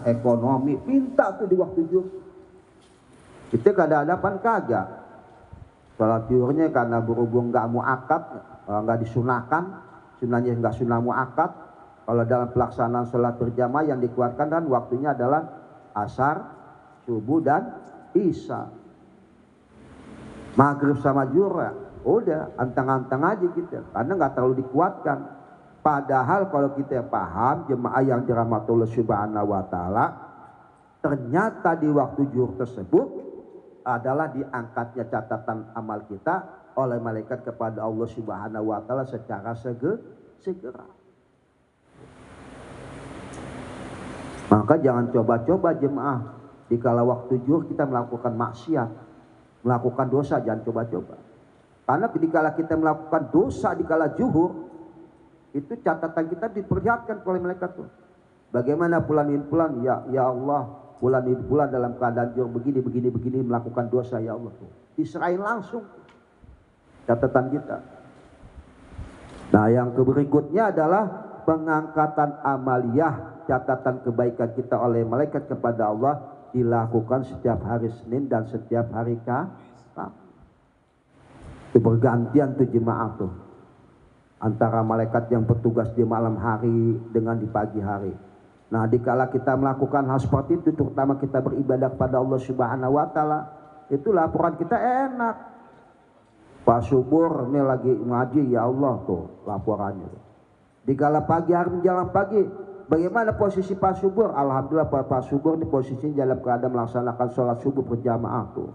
ekonomi, minta tuh di waktu zuhur. Kita kadang-kadang kagak. Sholat zuhurnya karena berhubung nggak muakkad, nggak disunahkan, sunahnya nggak sunah muakkad. Kalau dalam pelaksanaan sholat berjamaah yang dikuatkan kan waktunya adalah asar, subuh dan isya. Maghrib sama zuhur, udah anteng-anteng aja gitu, karena nggak terlalu dikuatkan. Padahal kalau kita paham jemaah yang dirahmati Allah Subhanahu wa taala, ternyata di waktu zuhur tersebut adalah diangkatnya catatan amal kita oleh malaikat kepada Allah Subhanahu wa taala secara segera. Maka jangan coba-coba jemaah dikala waktu zuhur kita melakukan maksiat, melakukan dosa, jangan coba-coba. Karena dikala kita melakukan dosa dikala zuhur, itu catatan kita diperlihatkan oleh malaikat tuh. Bagaimana fulan ya Allah, fulan dalam keadaan zuhur begini melakukan dosa ya Allah tuh. Diserahin langsung catatan kita. Nah, yang berikutnya adalah pengangkatan amaliyah, catatan kebaikan kita oleh malaikat kepada Allah dilakukan setiap hari Senin dan setiap hari Kamis. Itu bergantian tuh jemaah tuh. Antara malaikat yang bertugas di malam hari dengan di pagi hari. Nah, dikala kita melakukan hal seperti itu, terutama kita beribadah kepada Allah Subhanahu wa taala, itu laporan kita enak. Pak Subur ini lagi ngaji, ya Allah tuh laporannya. Dikala pagi hari menjelang pagi, bagaimana posisi Pak Subur? Alhamdulillah Pak Subur ini posisinya dalam keadaan melaksanakan sholat subuh berjamaah tuh.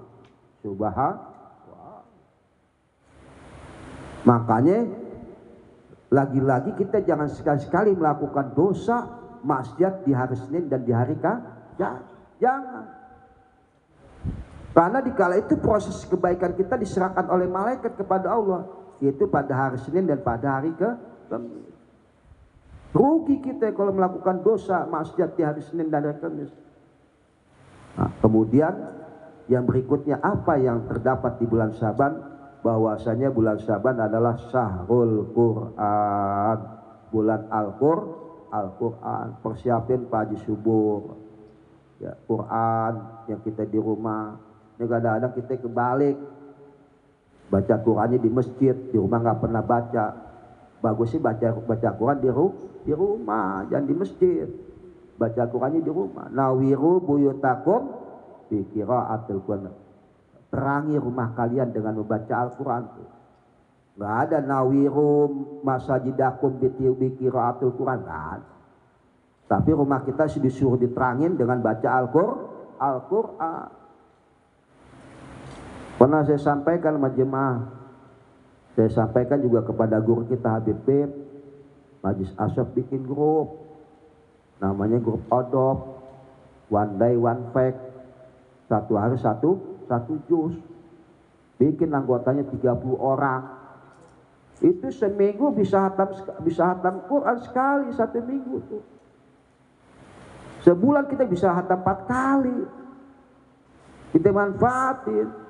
Subhanallah. Makanya lagi-lagi kita jangan sekali-sekali melakukan dosa maksiat di hari Senin dan di hari jangan. Karena dikala itu proses kebaikan kita diserahkan oleh malaikat kepada Allah, yaitu pada hari Senin dan pada hari Kamis. Rugi kita kalau melakukan dosa maksiat di hari Senin dan hari Kamis. Nah, kemudian yang berikutnya apa yang terdapat di bulan Syaban? Bahwasanya bulan Syaban adalah syahrul Quran, bulan Al-Quran. Persiapin pagi subuh ya, Quran yang kita di rumah. Ini kadang-kadang kita kebalik, baca Qurannya di masjid, di rumah nggak pernah baca. Bagus sih baca Quran di rumah, jangan di masjid. Baca Qurannya di rumah. Nawiru buyutakum bi qiraatil Quran. Terangi rumah kalian dengan membaca Al-Quran. Nggak ada nawiru masajidakum bi qiraatil Quran, kan? Tapi rumah kita disuruh diterangin dengan baca Al-Quran. Pernah saya sampaikan sama jemaah, saya sampaikan juga kepada guru kita Habib Beb, Majlis Asyaf bikin grup, namanya grup Odop, One Day One Fact, satu hari satu juz, bikin anggotanya 30 orang. Itu seminggu bisa hatam Quran sekali, satu minggu tuh. Sebulan kita bisa hatam 4 kali. Kita manfaatin.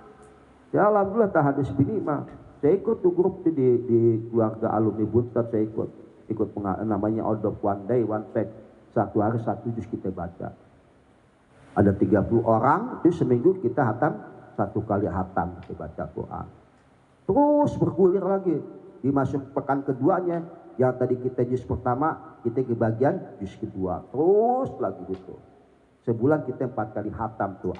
Ya alhamdulillah tahadus binimah. Saya ikut tuh grup di keluarga alumni Buntat, saya ikut namanya Odop One Day One Fact. Satu hari satu juz kita baca. Ada 30 orang, itu seminggu kita hatam 1 kali hatam, kita baca Quran. Terus bergulir lagi, dimasuk pekan keduanya, yang tadi kita juz pertama, kita ke bagian juz kedua, terus lagi gitu. Sebulan kita 4 kali hatam tuh,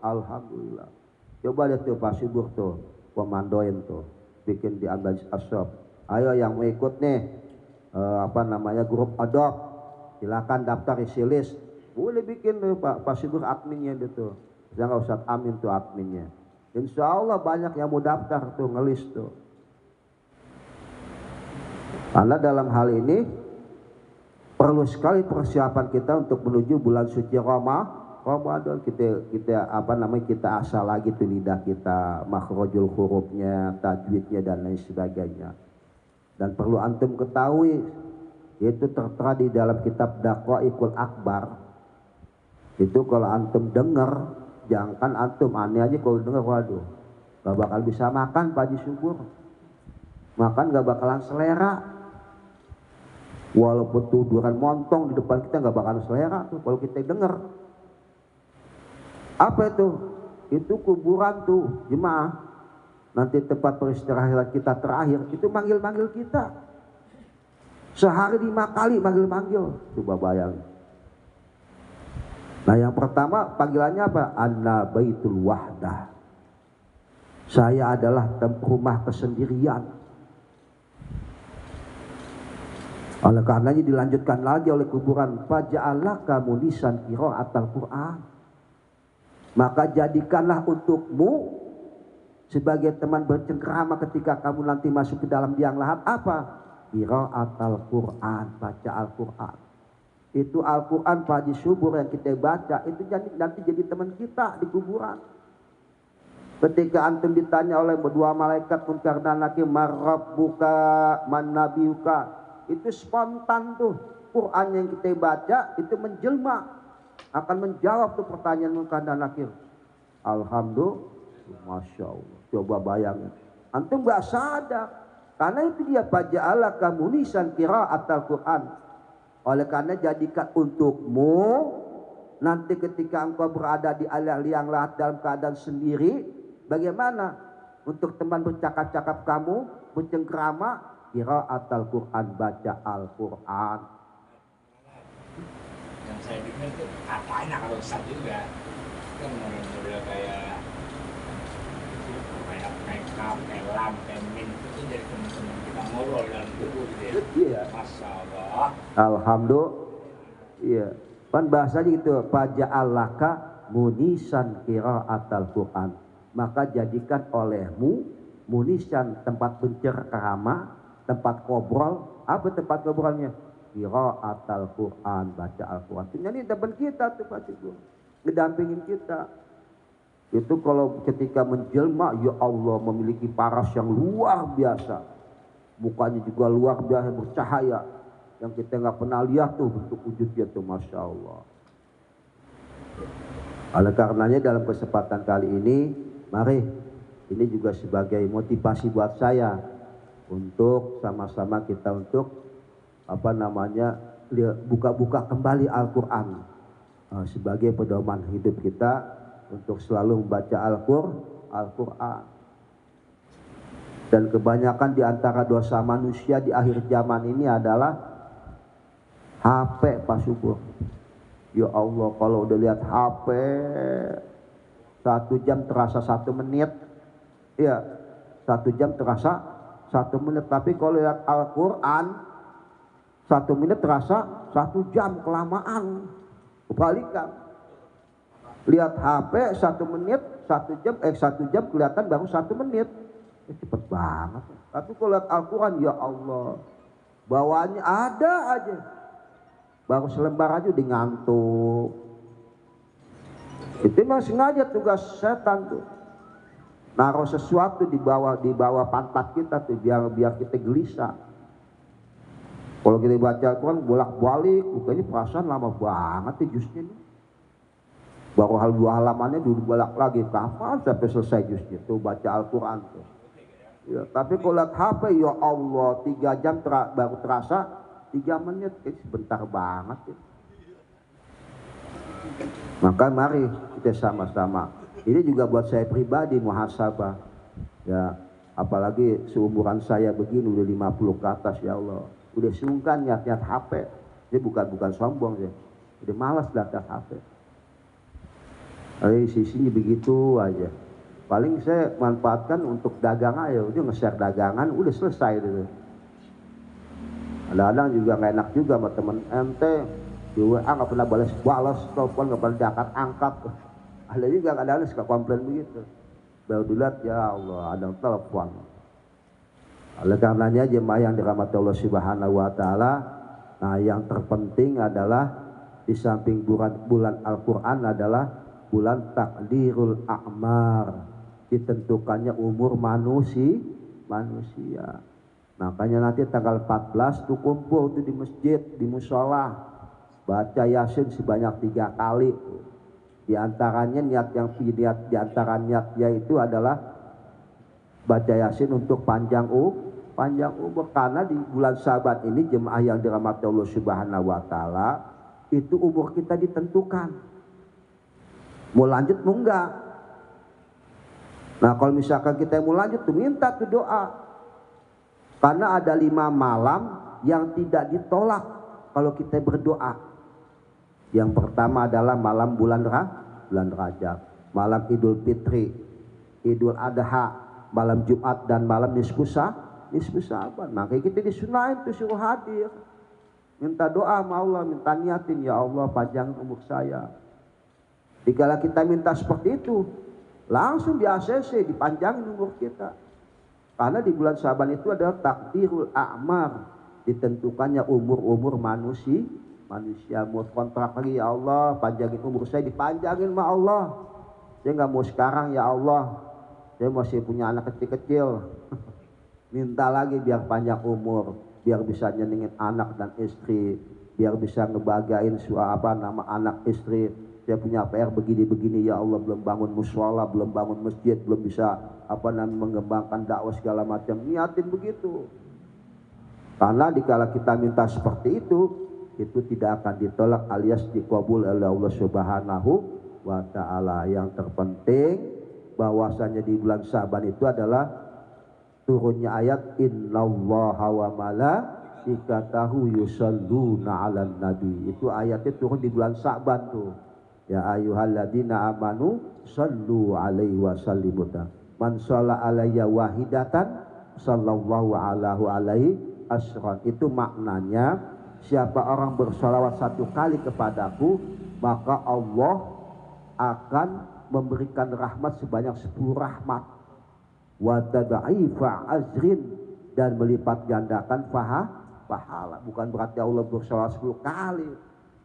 alhamdulillah. Coba lihat tuh Pak Subur tuh, komandoin tuh, bikin di Majlis Asyaf. Ayo yang mau ikut nih, grup Adopt, silakan daftar isi list. Boleh bikin tuh Pak Subur adminnya gitu. Jangan Ustaz Amin tuh adminnya. Insya Allah banyak yang mau daftar tuh, ngelis tuh. Karena dalam hal ini perlu sekali persiapan kita untuk menuju bulan suci Ramadan. Kita asal lagi tuh lidah kita, makhrajul hurufnya, tajwidnya dan lain sebagainya. Dan perlu antum ketahui, yaitu tertera di dalam kitab Daqaiqul Akbar. Itu kalau antum dengar, jangan antum aneh aja kalau dengar, waduh, gak bakal bisa makan pagi subuh, makan gak bakalan selera. Walaupun tuduhan montong di depan kita nggak bakal selera tuh kalau kita denger. Apa itu? Itu kuburan tuh jemaah. Nanti tempat peristirahatan kita terakhir itu manggil-manggil kita. Sehari 5 kali manggil-manggil. Coba bayangin. Nah yang pertama panggilannya apa? Anna baitul wahdah. Saya adalah rumah kesendirian. Oleh karenanya dilanjutkan lagi oleh kuburan, faja'alaka munisan qira'atal Qur'an. Maka jadikanlah untukmu sebagai teman bercengkrama ketika kamu nanti masuk ke dalam liang lahat apa? Qira'atal Qur'an, baca Al-Qur'an. Itu Al-Qur'an pagi subur yang kita baca itu nanti jadi teman kita di kuburan. Ketika antum ditanya oleh dua malaikat munkar dan nakir, marabbuka man nabiyuka, itu spontan tuh Quran yang kita baca itu menjelma akan menjawab tuh pertanyaan munkar dan nakir. Alhamdulillah, masya Allah. Coba bayangin, antum nggak sadar karena itu dia faja'alaka munisan qira'atal Quran. Oleh karena jadikan untukmu nanti ketika engkau berada di liang lahat dalam keadaan sendiri, bagaimana untuk teman bercakap-cakap kamu bercengkrama, qira'atal Quran, baca Al-Quran. Yang saya dengar itu katanya kalau Ustaz juga kan model kayak makeup, kelam, kemin itu dari teman-teman kita ngobrol dalam tubuh gitu ya. Iya. Masya Allah. Alhamdulillah. Iya. Kan bahasanya gitu, faja'alaka munisan qira'atal Quran. Maka jadikan olehmu munisan tempat bercengkrama, tempat ngobrol. Apa tempat ngobrolnya? Qira'atal Quran, baca Al-Quran. Ini teman kita tuh baca Quran, ngedampingin kita. Itu kalau ketika menjelma, ya Allah memiliki paras yang luar biasa, mukanya juga luar biasa bercahaya, yang kita nggak pernah lihat tuh bentuk wujudnya tuh, masya Allah. Oleh karenanya dalam kesempatan kali ini, mari ini juga sebagai motivasi buat saya untuk sama-sama kita untuk buka-buka kembali Al-Quran sebagai pedoman hidup kita untuk selalu membaca Al-Quran. Dan kebanyakan di antara dosa manusia di akhir zaman ini adalah HP, Pak Syukur. Ya Allah, kalau udah lihat HP 1 jam terasa 1 menit. Ya, 1 jam terasa 1 menit. Tapi kalau lihat Al-Quran 1 menit terasa 1 jam, kelamaan. Kebalikan. Lihat HP 1 menit, 1 jam kelihatan baru 1 menit. Cepet banget. Tapi kalau lihat Al-Quran, ya Allah, bawaannya ada aja. Baru selembar aja udah ngantuk. Itu memang sengaja tugas setan tuh. Naruh sesuatu di bawah pantat kita tuh biar kita gelisah. Kalau kita baca Al-Quran bolak-balik, bukannya perasaan lama banget ya jusnya nih. Baru 2 halamannya dulu bolak lagi, kapan sampai selesai jusnya tuh baca Al-Quran tuh. Ya, tapi kalau lihat HP, ya Allah, 3 jam baru terasa 3 menit, sebentar banget ya. Maka mari kita sama-sama. Ini juga buat saya pribadi muhasabah. Ya, apalagi seumuran saya begini udah 50 ke atas, ya Allah. Udah sungkan nyat HP. Ini bukan sombong ya. Udah malas lihat HP. Sisinya begitu aja. Paling saya manfaatkan untuk dagang aja, udah nge-share dagangan, udah selesai gitu. Kadang-kadang juga nggak enak juga sama temen ente di WA nggak pernah balas telepon, nggak pernah diangkat. Ada juga kadang-kadang suka komplain begitu. Baru dilihat, ya Allah ada telepon. Oleh karenanya jemaah yang dirahmati Allah Subhanahu Wa Taala, nah yang terpenting adalah di samping bulan Al-Quran adalah bulan takdirul a'mar, ditentukannya umur manusia. Makanya nanti tanggal 14 tuh kumpul tuh di masjid, di musola, baca Yasin sebanyak 3 kali. Di antaranya niatnya itu adalah baca Yasin untuk panjang panjang umur. Karena di bulan Syaban ini jemaah yang dirahmati Allah Subhanahu wa taala, itu umur kita ditentukan. Mau lanjut mau enggak. Nah, kalau misalkan kita mau lanjut tuh minta tuh doa. Karena ada 5 malam yang tidak ditolak kalau kita berdoa. Yang pertama adalah malam bulan Rajab, malam Idul Fitri, Idul Adha, malam Jumat dan malam nisfu Sa'ban. Makanya kita disunahin tuh suruh hadir. Minta doa sama Allah, minta niatin, ya Allah panjang umur saya. Dikala kita minta seperti itu, langsung di ACC dipanjangin umur kita. Karena di bulan Syaban itu adalah takdirul a'mar, ditentukannya umur-umur manusia. Mau kontrak lagi, ya Allah panjangin umur saya, dipanjangin sama Allah. Saya nggak mau sekarang, ya Allah saya masih punya anak kecil-kecil. Minta lagi biar panjang umur, biar bisa nyenengin anak dan istri, biar bisa ngebagain anak istri. Saya punya PR begini-begini, ya Allah belum bangun mushola, belum bangun masjid, belum bisa mengembangkan dakwah segala macam. Niatin begitu. Karena dikala kita minta seperti itu tidak akan ditolak alias dikabul oleh Allah Subhanahu wa taala. Yang terpenting bahwasanya di bulan Syaban itu adalah turunnya ayat innallaha wa malaikatahu yusholluna 'alan nabi. Itu ayatnya turun di bulan Syaban tuh. Ya ayyuhalladzina amanu shallu 'alaihi wa sallimu. Man shalla alayya wahidatan sallallahu alaihi asyran. Itu maknanya siapa orang bersalawat 1 kali kepadaku, maka Allah akan memberikan rahmat sebanyak 10 rahmat. Wa tad'ifa ajrin, dan melipat gandakan pahala. Bukan berarti Allah bersalawat 10 kali.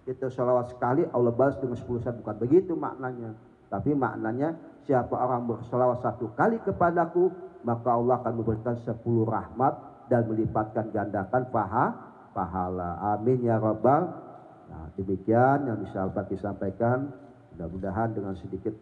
Kita salawat sekali Allah balas dengan 10 saat, bukan begitu maknanya. Tapi maknanya siapa orang bersalawat 1 kali kepadaku, maka Allah akan memberikan 10 rahmat dan melipatkan gandakan pahala. Amin ya rabbal. Nah, demikian yang bisa Al-Fatih sampaikan. Mudah-mudahan dengan sedikit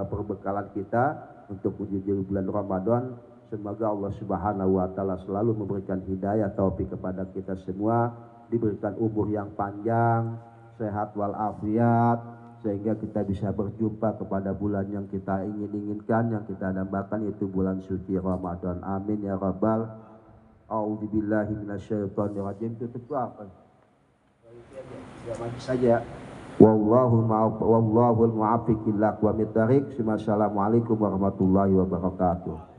perbekalan kita untuk menuju bulan Ramadan, semoga Allah Subhanahu wa taala selalu memberikan hidayah taufik kepada kita semua, diberikan umur yang panjang, sehat walafiat, sehingga kita bisa berjumpa kepada bulan yang kita inginkan, yang kita dambakan, yaitu bulan suci Ramadan. Amin ya rabbal. A'udzubillahi minasyaitonirrajim. Tutup apa? Ya, maju saja. Wallahul muwaffiq ila aqwamit thariq. Wassalamualaikum warahmatullahi wabarakatuh.